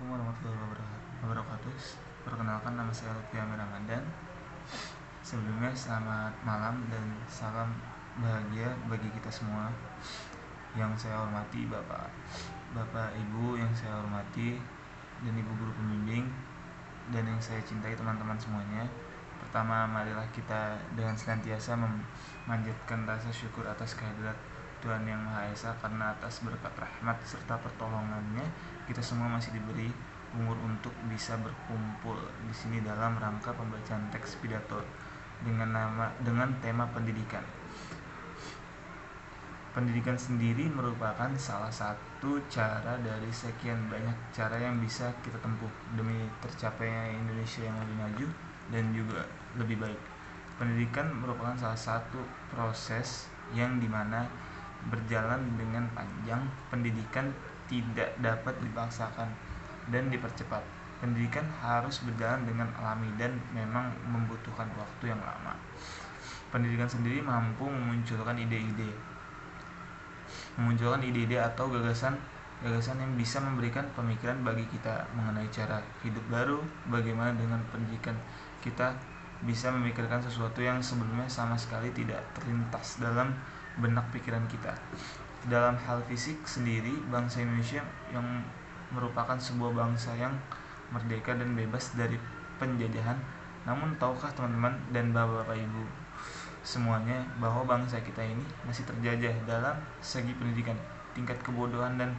Assalamualaikum warahmatullahi wabarakatuh. Perkenalkan, nama saya Lutfi Amir Ramadan. Sebelumnya selamat malam dan salam bahagia bagi kita semua. Yang saya hormati Bapak Ibu yang saya hormati, dan Ibu guru pembimbing, dan yang saya cintai teman-teman semuanya. Pertama, marilah kita dengan senantiasa memanjatkan rasa syukur atas kehadirat Tuhan Yang Maha Esa, karena atas berkat rahmat serta pertolongannya kita semua masih diberi umur untuk bisa berkumpul di sini dalam rangka pembacaan teks pidato dengan tema pendidikan. Pendidikan sendiri merupakan salah satu cara dari sekian banyak cara yang bisa kita tempuh demi tercapainya Indonesia yang lebih maju dan juga lebih baik. Pendidikan merupakan salah satu proses yang dimana berjalan dengan panjang. Pendidikan tidak dapat dipaksakan dan dipercepat. Pendidikan harus berjalan dengan alami dan memang membutuhkan waktu yang lama. Pendidikan sendiri mampu memunculkan ide-ide atau gagasan yang bisa memberikan pemikiran bagi kita mengenai cara hidup baru. Bagaimana dengan pendidikan kita bisa memikirkan sesuatu yang sebelumnya sama sekali tidak terlintas dalam benak pikiran kita. Dalam hal fisik sendiri, bangsa Indonesia yang merupakan sebuah bangsa yang merdeka dan bebas dari penjajahan. Namun tahukah teman-teman dan bapak-bapak ibu semuanya bahwa bangsa kita ini masih terjajah dalam segi pendidikan? Tingkat kebodohan dan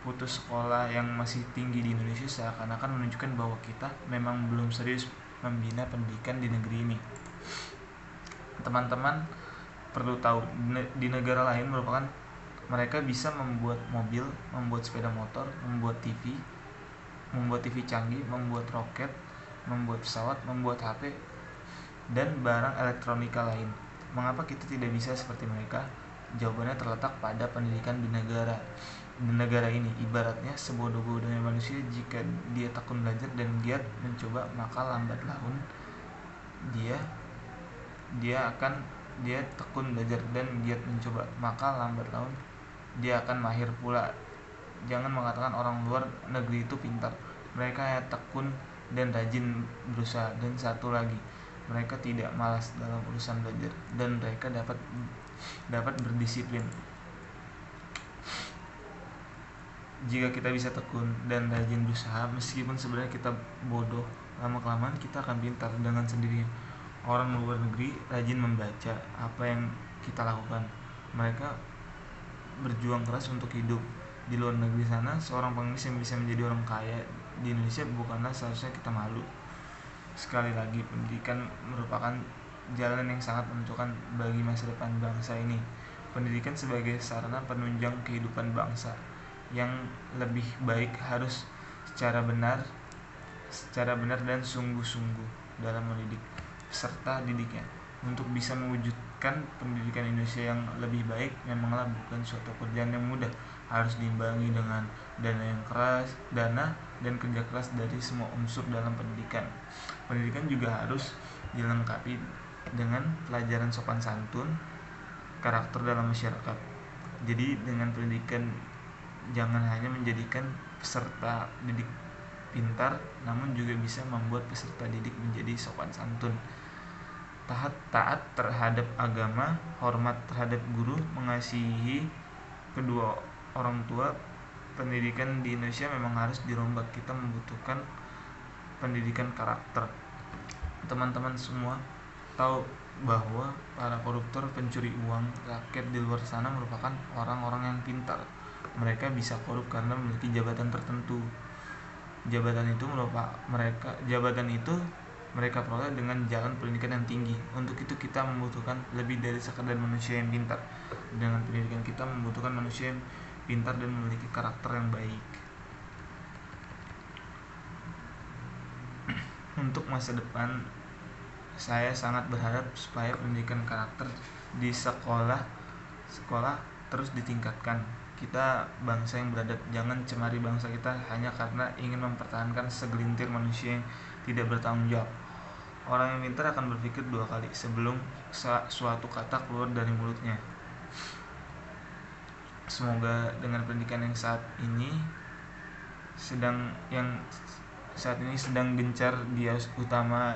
putus sekolah yang masih tinggi di Indonesia seakan-akan menunjukkan bahwa kita memang belum serius membina pendidikan di negeri ini. Teman-teman perlu tahu, di negara lain mereka bisa membuat mobil, membuat sepeda motor, membuat TV canggih, membuat roket, membuat pesawat, membuat HP, dan barang elektronika lain. Mengapa kita tidak bisa seperti mereka? Jawabannya terletak pada pendidikan di negara ini. Ibaratnya sebodoh-bodohnya manusia, jika dia tekun belajar dan giat mencoba, maka lambat laun dia tekun belajar dan giat mencoba, maka lambat laun dia akan mahir pula. Jangan mengatakan orang luar negeri itu pintar. Mereka tekun dan rajin berusaha. Dan satu lagi, mereka tidak malas dalam urusan belajar dan mereka dapat berdisiplin. Jika kita bisa tekun dan rajin berusaha, meskipun sebenarnya kita bodoh, lama-kelamaan kita akan pintar dengan sendirinya. Orang luar negeri rajin membaca apa yang kita lakukan. Mereka berjuang keras untuk hidup. Di luar negeri sana, seorang pengemis yang bisa menjadi orang kaya di Indonesia bukanlah seharusnya kita malu. Sekali lagi, pendidikan merupakan jalan yang sangat menentukan bagi masa depan bangsa ini. Pendidikan sebagai sarana penunjang kehidupan bangsa yang lebih baik harus secara benar dan sungguh-sungguh dalam mendidik peserta didiknya. Untuk bisa mewujudkan pendidikan Indonesia yang lebih baik memanglah bukan suatu pekerjaan yang mudah. Harus diimbangi dengan dana dan kerja keras dari semua unsur dalam pendidikan. Pendidikan juga harus dilengkapi dengan pelajaran sopan santun, karakter dalam masyarakat. Jadi dengan pendidikan jangan hanya menjadikan peserta didik pintar, namun juga bisa membuat peserta didik menjadi sopan santun, taat terhadap agama, hormat terhadap guru, mengasihi kedua orang tua. Pendidikan di Indonesia memang harus dirombak. Kita membutuhkan pendidikan karakter. Teman-teman semua tahu bahwa para koruptor, pencuri uang rakyat di luar sana merupakan orang-orang yang pintar. Mereka bisa korup karena memiliki jabatan tertentu. Jabatan itu mereka peroleh dengan jalan pendidikan yang tinggi. Untuk itu kita membutuhkan lebih dari sekadar manusia yang pintar. Dengan pendidikan kita membutuhkan manusia yang pintar dan memiliki karakter yang baik. Untuk masa depan, saya sangat berharap supaya pendidikan karakter di sekolah terus ditingkatkan. Kita bangsa yang beradab, jangan cemari bangsa kita hanya karena ingin mempertahankan segelintir manusia yang tidak bertanggung jawab. Orang yang pintar akan berpikir dua kali sebelum suatu kata keluar dari mulutnya. Semoga dengan pendidikan yang saat ini yang saat ini sedang gencar di utama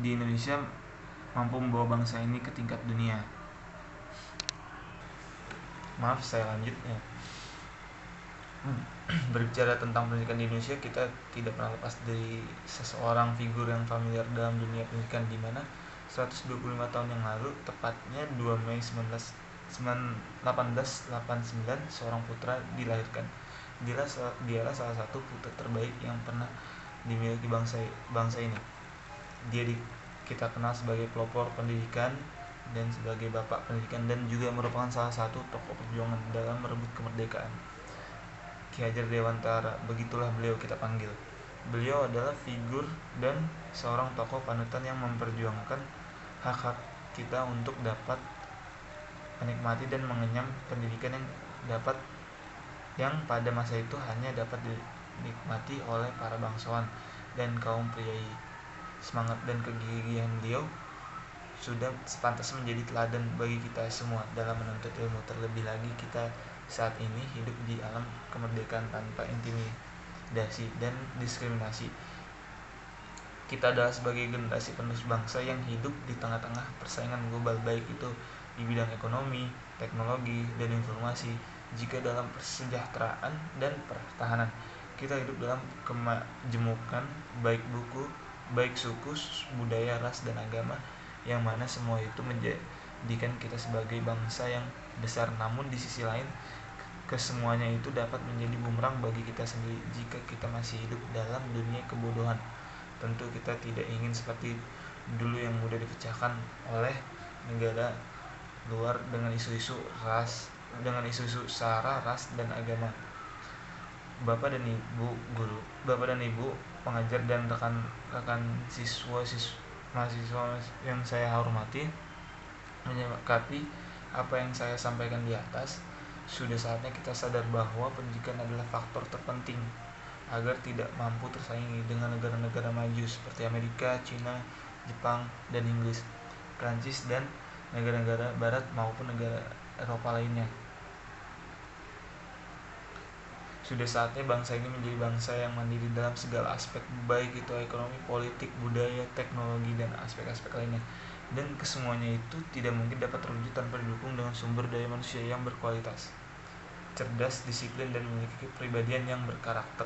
di Indonesia mampu membawa bangsa ini ke tingkat dunia. Maaf, saya lanjut ya. Berbicara tentang pendidikan di Indonesia, kita tidak pernah lepas dari seseorang figur yang familiar dalam dunia pendidikan, di mana 125 tahun yang lalu, tepatnya 2 Mei 1889, seorang putra dilahirkan. Dialah salah satu putra terbaik yang pernah dimiliki bangsa ini. Kita kenal sebagai pelopor pendidikan dan sebagai bapak pendidikan, dan juga merupakan salah satu tokoh perjuangan dalam merebut kemerdekaan. Ki Hajar Dewantara, begitulah beliau kita panggil. Beliau adalah figur dan seorang tokoh panutan yang memperjuangkan hak-hak kita untuk dapat menikmati dan mengenyam pendidikan yang pada masa itu hanya dapat dinikmati oleh para bangsawan dan kaum priai. Semangat dan kegigihan beliau sudah sepantasnya menjadi teladan bagi kita semua dalam menuntut ilmu. Terlebih lagi kita saat ini hidup di alam kemerdekaan tanpa intimidasi dan diskriminasi. Kita adalah sebagai generasi penerus bangsa yang hidup di tengah-tengah persaingan global, baik itu di bidang ekonomi, teknologi, dan informasi. Jika dalam persejahteraan dan pertahanan, kita hidup dalam kemajemukan, baik suku, budaya, ras, dan agama, yang mana semua itu menjadikan kita sebagai bangsa yang besar. Namun di sisi lain, kesemuanya itu dapat menjadi bumerang bagi kita sendiri jika kita masih hidup dalam dunia kebodohan. Tentu kita tidak ingin seperti dulu yang mudah dipecahkan oleh negara luar dengan isu-isu sara, ras, dan agama. Bapak dan Ibu guru, Bapak dan Ibu pengajar, dan rekan-rekan mahasiswa yang saya hormati, menyikapi apa yang saya sampaikan di atas, sudah saatnya kita sadar bahwa pendidikan adalah faktor terpenting agar tidak mampu tersaingi dengan negara-negara maju seperti Amerika, Cina, Jepang, dan Inggris, Prancis, dan negara-negara barat maupun negara Eropa lainnya. Sudah saatnya bangsa ini menjadi bangsa yang mandiri dalam segala aspek, baik itu ekonomi, politik, budaya, teknologi, dan aspek-aspek lainnya. Dan kesemuanya itu tidak mungkin dapat terwujud tanpa didukung dengan sumber daya manusia yang berkualitas, cerdas, disiplin, dan memiliki kepribadian yang berkarakter.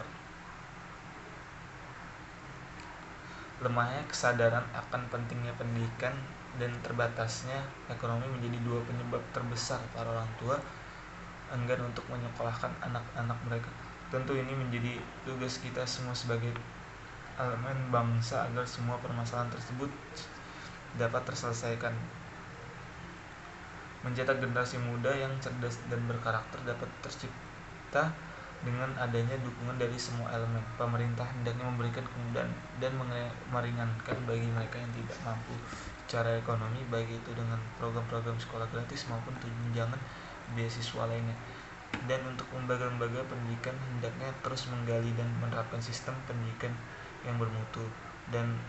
Lemahnya kesadaran akan pentingnya pendidikan dan terbatasnya ekonomi menjadi dua penyebab terbesar para orang tua enggan untuk menyekolahkan anak-anak mereka. Tentu ini menjadi tugas kita semua sebagai elemen bangsa agar semua permasalahan tersebut dapat terselesaikan. Mencetak generasi muda yang cerdas dan berkarakter dapat tercipta dengan adanya dukungan dari semua elemen. Pemerintah hendaknya memberikan kemudahan dan meringankan bagi mereka yang tidak mampu secara ekonomi, baik itu dengan program-program sekolah gratis maupun tunjangan beasiswa lainnya. Dan untuk lembaga-lembaga pendidikan hendaknya terus menggali dan menerapkan sistem pendidikan yang bermutu. Dan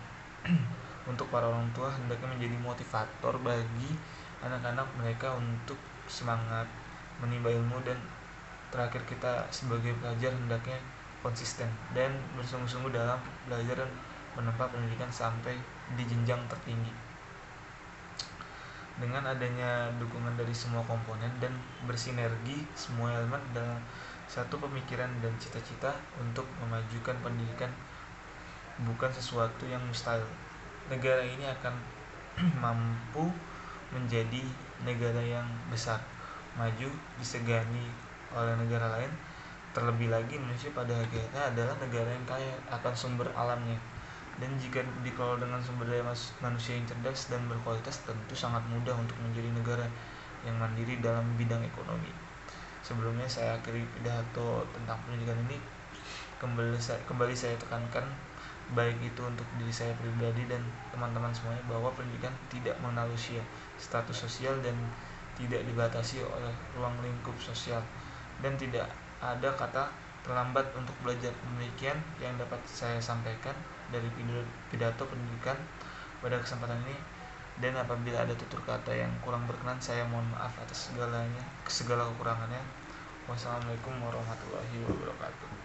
untuk para orang tua hendaknya menjadi motivator bagi anak-anak mereka untuk semangat menimba ilmu. Dan terakhir, kita sebagai pelajar hendaknya konsisten dan bersungguh-sungguh dalam belajar dan menempuh pendidikan sampai di jenjang tertinggi. Dengan adanya dukungan dari semua komponen dan bersinergi semua elemen dalam satu pemikiran dan cita-cita untuk memajukan pendidikan bukan sesuatu yang mustahil, negara ini akan mampu menjadi negara yang besar, maju, disegani oleh negara lain. Terlebih lagi Indonesia pada akhirnya adalah negara yang kaya akan sumber alamnya, dan jika dikelola dengan sumber daya manusia yang cerdas dan berkualitas, tentu sangat mudah untuk menjadi negara yang mandiri dalam bidang ekonomi. Sebelumnya saya akhiri pidato tentang pendidikan ini, kembali saya tekankan, baik itu untuk diri saya pribadi dan teman-teman semuanya, bahwa pendidikan tidak mengenal usia, status sosial, dan tidak dibatasi oleh ruang lingkup sosial, dan tidak ada kata terlambat untuk belajar. Demikian yang dapat saya sampaikan dari pidato pendidikan pada kesempatan ini, dan apabila ada tutur kata yang kurang berkenan, saya mohon maaf atas segala kekurangannya. Wassalamualaikum warahmatullahi wabarakatuh.